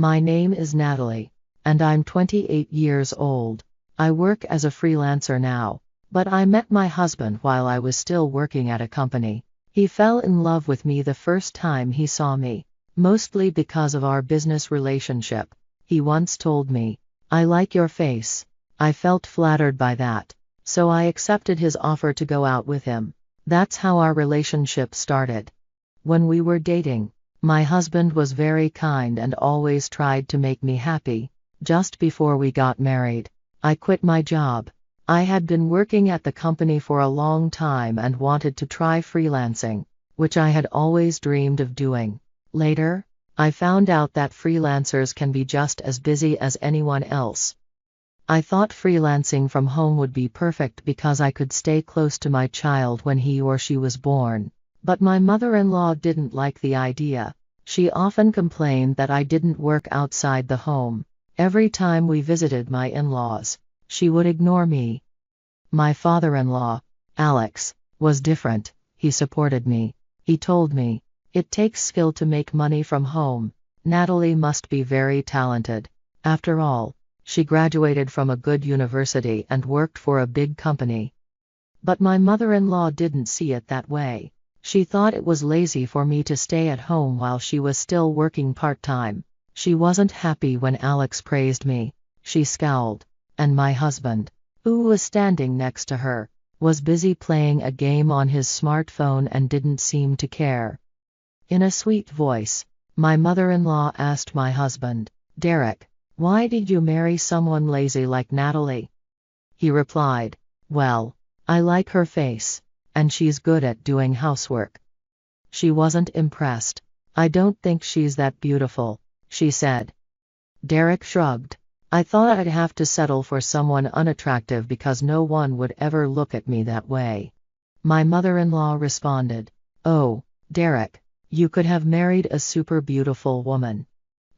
My name is Natalie, and I'm 28 years old. I work as a freelancer now, but I met my husband while I was still working at a company. He fell in love with me the first time he saw me, mostly because of our business relationship. He once told me, "I like your face." I felt flattered by that, so I accepted his offer to go out with him. That's how our relationship started. When we were dating, my husband was very kind and always tried to make me happy. Just before we got married, I quit my job. I had been working at the company for a long time and wanted to try freelancing, which I had always dreamed of doing. Later, I found out that freelancers can be just as busy as anyone else. I thought freelancing from home would be perfect because I could stay close to my child when he or she was born. But my mother-in-law didn't like the idea. She often complained that I didn't work outside the home. Every time we visited my in-laws, she would ignore me. My father-in-law, Alex, was different. He supported me. He told me, "It takes skill to make money from home. Natalie must be very talented. After all, she graduated from a good university and worked for a big company." But my mother-in-law didn't see it that way. She thought it was lazy for me to stay at home while she was still working part-time. She wasn't happy when Alex praised me. She scowled, and my husband, who was standing next to her, was busy playing a game on his smartphone and didn't seem to care. In a sweet voice, my mother-in-law asked my husband, "Derek, why did you marry someone lazy like Natalie?" He replied, "Well, I like her face, and she's good at doing housework." She wasn't impressed. "I don't think she's that beautiful," she said. Derek shrugged. "I thought I'd have to settle for someone unattractive because no one would ever look at me that way." My mother-in-law responded, "Oh, Derek, you could have married a super beautiful woman.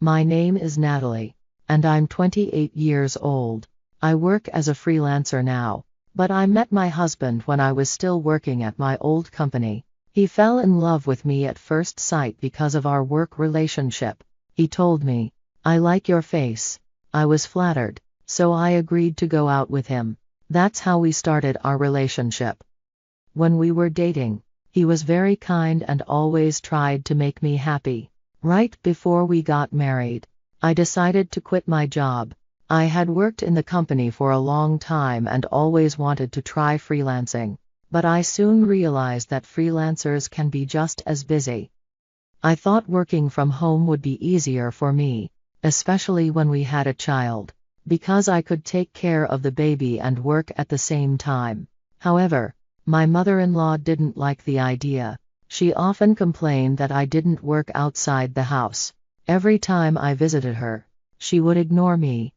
My name is Natalie, and I'm 28 years old. I work as a freelancer now, but I met my husband when I was still working at my old company. He fell in love with me at first sight because of our work relationship. He told me, 'I like your face.' I was flattered, so I agreed to go out with him. That's how we started our relationship. When we were dating, he was very kind and always tried to make me happy. Right before we got married, I decided to quit my job. I had worked in the company for a long time and always wanted to try freelancing, but I soon realized that freelancers can be just as busy. I thought working from home would be easier for me, especially when we had a child, because I could take care of the baby and work at the same time. However, my mother-in-law didn't like the idea. She often complained that I didn't work outside the house. Every time I visited her, she would ignore me.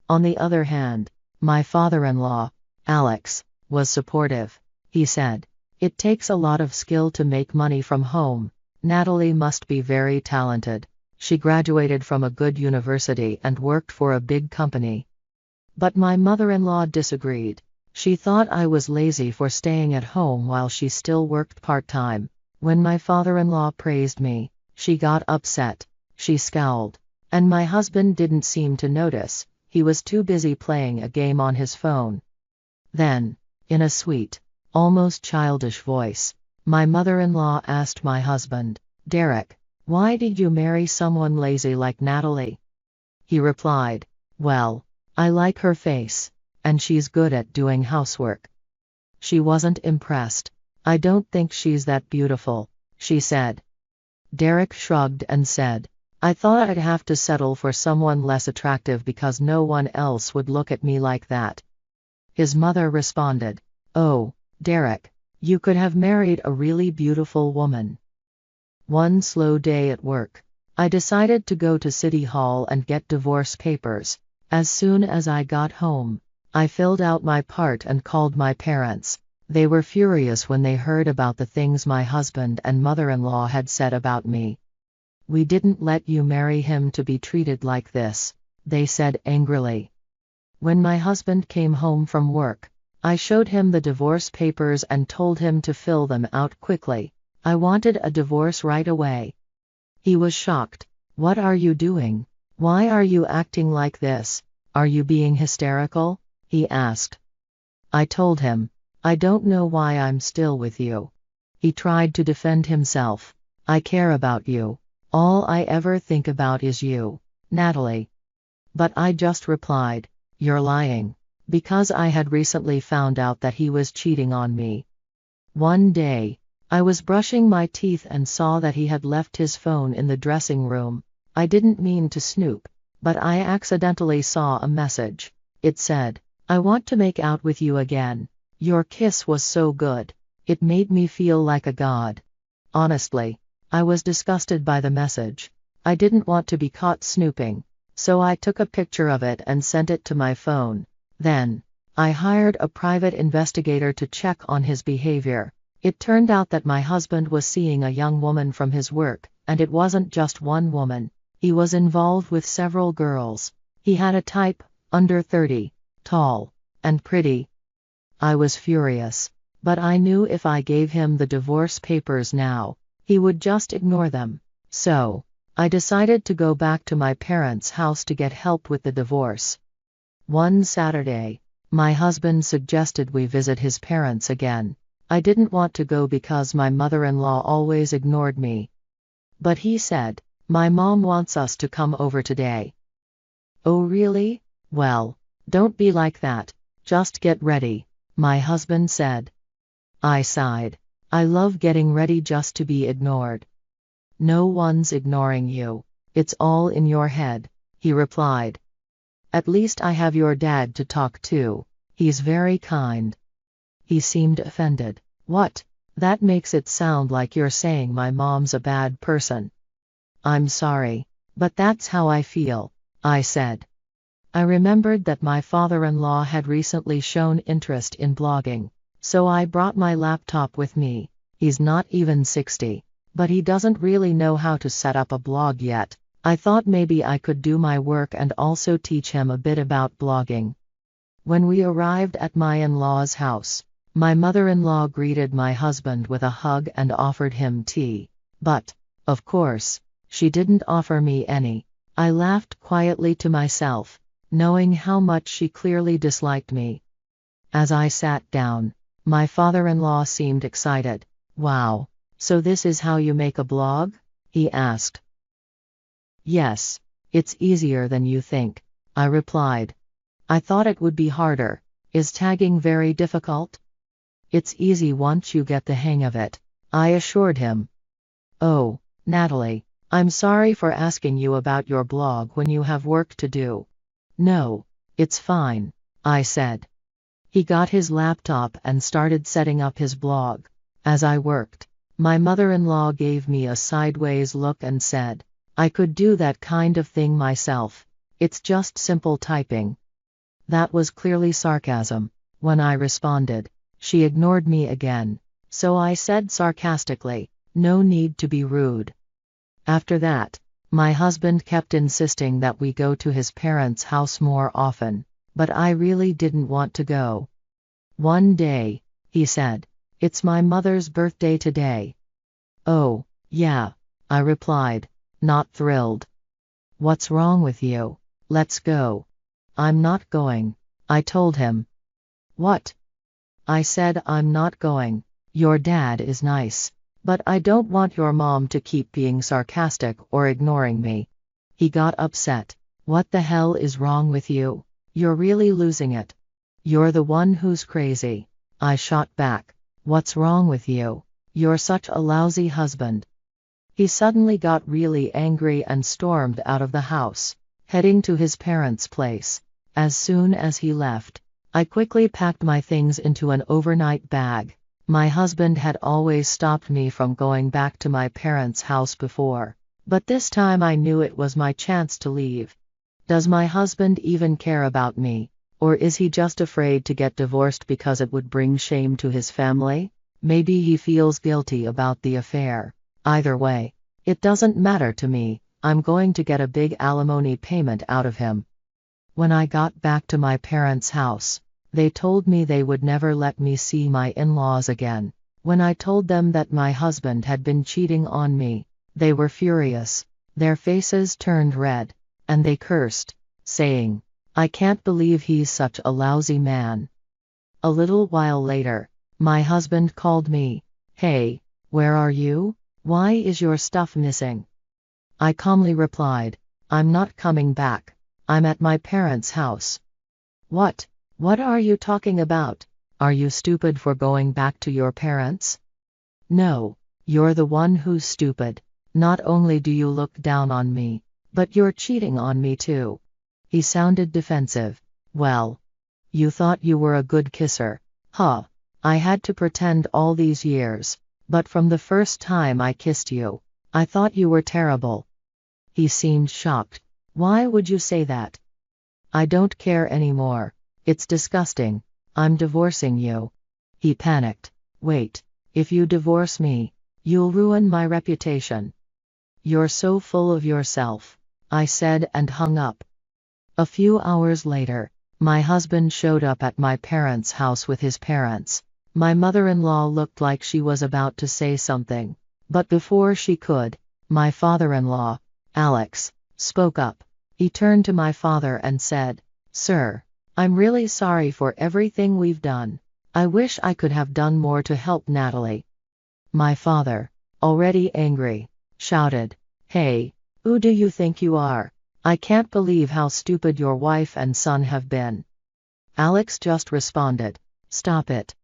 On the other hand, my father-in-law, Alex, was supportive. He said, "It takes a lot of skill to make money from home. Natalie must be very talented. She graduated from a good university and worked for a big company." But my mother-in-law disagreed. She thought I was lazy for staying at home while she still worked part-time. When my father-in-law praised me, she got upset. She scowled, and my husband didn't seem to notice. He was too busy playing a game on his phone. Then, in a sweet, almost childish voice, my mother-in-law asked my husband, "Derek, why did you marry someone lazy like Natalie?" He replied, "Well, I like her face, and she's good at doing housework." She wasn't impressed. "I don't think she's that beautiful," she said. Derek shrugged and said, "I thought I'd have to settle for someone less attractive because no one else would look at me like that." His mother responded, "Oh, Derek, you could have married a really beautiful woman." One slow day at work, I decided to go to City Hall and get divorce papers. As soon as I got home, I filled out my part and called my parents. They were furious when they heard about the things my husband and mother-in-law had said about me. "We didn't let you marry him to be treated like this," they said angrily. When my husband came home from work, I showed him the divorce papers and told him to fill them out quickly. I wanted a divorce right away. He was shocked. "What are you doing? Why are you acting like this? Are you being hysterical? He asked. I told him. I don't know why I'm still with you. He tried to defend himself. I care about you. All I ever think about is you, Natalie. But I just replied, you're lying. Because I had recently found out that he was cheating on me. One day, I was brushing my teeth and saw that he had left his phone in the dressing room. I didn't mean to snoop, but I accidentally saw a message. It said, I want to make out with you again. Your kiss was so good. It made me feel like a god. Honestly, I was disgusted by the message. I didn't want to be caught snooping, so I took a picture of it and sent it to my phone. Then, I hired a private investigator to check on his behavior. It turned out that my husband was seeing a young woman from his work, and it wasn't just one woman. He was involved with several girls. He had a type, under 30, tall, and pretty. I was furious, but I knew if I gave him the divorce papers now, he would just ignore them. So, I decided to go back to my parents' house to get help with the divorce. One Saturday, my husband suggested we visit his parents again. I didn't want to go because my mother-in-law always ignored me. But he said, my mom wants us to come over today. Oh really? Well, don't be like that. Just get ready, my husband said. I sighed. I love getting ready just to be ignored. No one's ignoring you. It's all in your head, he replied. At least I have your dad to talk to. He's very kind. He seemed offended. What? That makes it sound like you're saying my mom's a bad person. I'm sorry, but that's how I feel, I said. I remembered that my father-in-law had recently shown interest in blogging, so I brought my laptop with me. He's not even 60, but he doesn't really know how to set up a blog yet. I thought maybe I could do my work and also teach him a bit about blogging. When we arrived at my in-law's house, my mother-in-law greeted my husband with a hug and offered him tea. But, of course, she didn't offer me any. I laughed quietly to myself, knowing how much she clearly disliked me. As I sat down, my father-in-law seemed excited. Wow, so this is how you make a blog? He asked. Yes, it's easier than you think, I replied. I thought it would be harder. Is tagging very difficult? It's easy once you get the hang of it, I assured him. Oh, Natalie, I'm sorry for asking you about your blog when you have work to do. No, it's fine, I said. He got his laptop and started setting up his blog. As I worked, my mother-in-law gave me a sideways look and said, I could do that kind of thing myself. It's just simple typing. That was clearly sarcasm. When I responded, she ignored me again, so I said sarcastically, no need to be rude. After that, my husband kept insisting that we go to his parents' house more often, but I really didn't want to go. One day, he said, it's my mother's birthday today. Oh, yeah, I replied, not thrilled. What's wrong with you? Let's go. I'm not going, I told him. What? I said I'm not going. Your dad is nice, but I don't want your mom to keep being sarcastic or ignoring me. He got upset. What the hell is wrong with you? You're really losing it. You're the one who's crazy, I shot back. What's wrong with you? You're such a lousy husband. He suddenly got really angry and stormed out of the house, heading to his parents' place. As soon as he left, I quickly packed my things into an overnight bag. My husband had always stopped me from going back to my parents' house before, but this time I knew it was my chance to leave. Does my husband even care about me, or is he just afraid to get divorced because it would bring shame to his family? Maybe he feels guilty about the affair. Either way, it doesn't matter to me. I'm going to get a big alimony payment out of him. When I got back to my parents' house, they told me they would never let me see my in-laws again. When I told them that my husband had been cheating on me, they were furious. Their faces turned red. and they cursed, saying, "I can't believe he's such a lousy man." A little while later, my husband called me. "Hey, where are you? Why is your stuff missing?" I calmly replied, "I'm not coming back. I'm at my parents' house." "What? What are you talking about? Are you stupid for going back to your parents?" "No, you're the one who's stupid. Not only do you look down on me, but you're cheating on me too." He sounded defensive. "Well, you thought you were a good kisser, huh? I had to pretend all these years, but from the first time I kissed you, I thought you were terrible." He seemed shocked. "Why would you say that?" "I don't care anymore. It's disgusting. I'm divorcing you." He panicked. "Wait, if you divorce me, you'll ruin my reputation." "You're so full of yourself," I said and hung up. A few hours later, my husband showed up at my parents' house with his parents. My mother-in-law looked like she was about to say something, but before she could, my father-in-law, Alex, spoke up. He turned to my father and said, "Sir, I'm really sorry for everything we've done. I wish I could have done more to help Natalie." My father, already angry, shouted, "Hey, who do you think you are? I can't believe how stupid your wife and son have been." Alex just responded, "Stop it."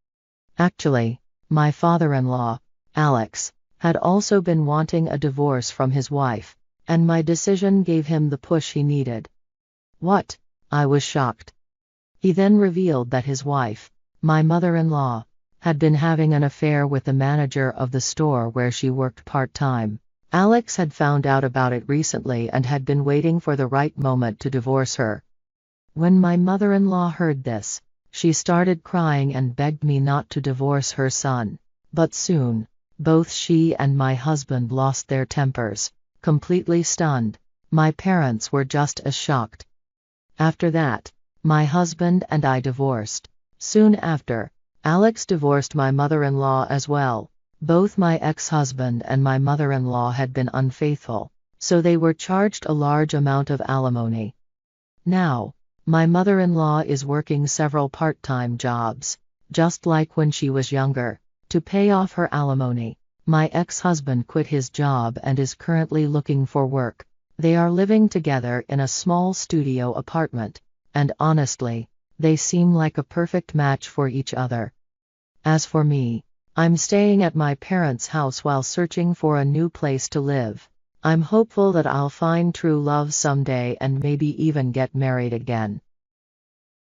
Actually, my father-in-law, Alex, had also been wanting a divorce from his wife, and my decision gave him the push he needed. "What?" I was shocked. He then revealed that his wife, my mother-in-law, had been having an affair with the manager of the store where she worked part-time. Alex had found out about it recently and had been waiting for the right moment to divorce her. When my mother-in-law heard this, she started crying and begged me not to divorce her son. But soon, both she and my husband lost their tempers, completely stunned. My parents were just as shocked. After that, my husband and I divorced. Soon after, Alex divorced my mother-in-law as well. Both my ex-husband and my mother-in-law had been unfaithful, so they were charged a large amount of alimony. Now, my mother-in-law is working several part-time jobs, just like when she was younger, to pay off her alimony. My ex-husband quit his job and is currently looking for work. They are living together in a small studio apartment, and honestly, they seem like a perfect match for each other. As for me, I'm staying at my parents' house while searching for a new place to live. I'm hopeful that I'll find true love someday and maybe even get married again.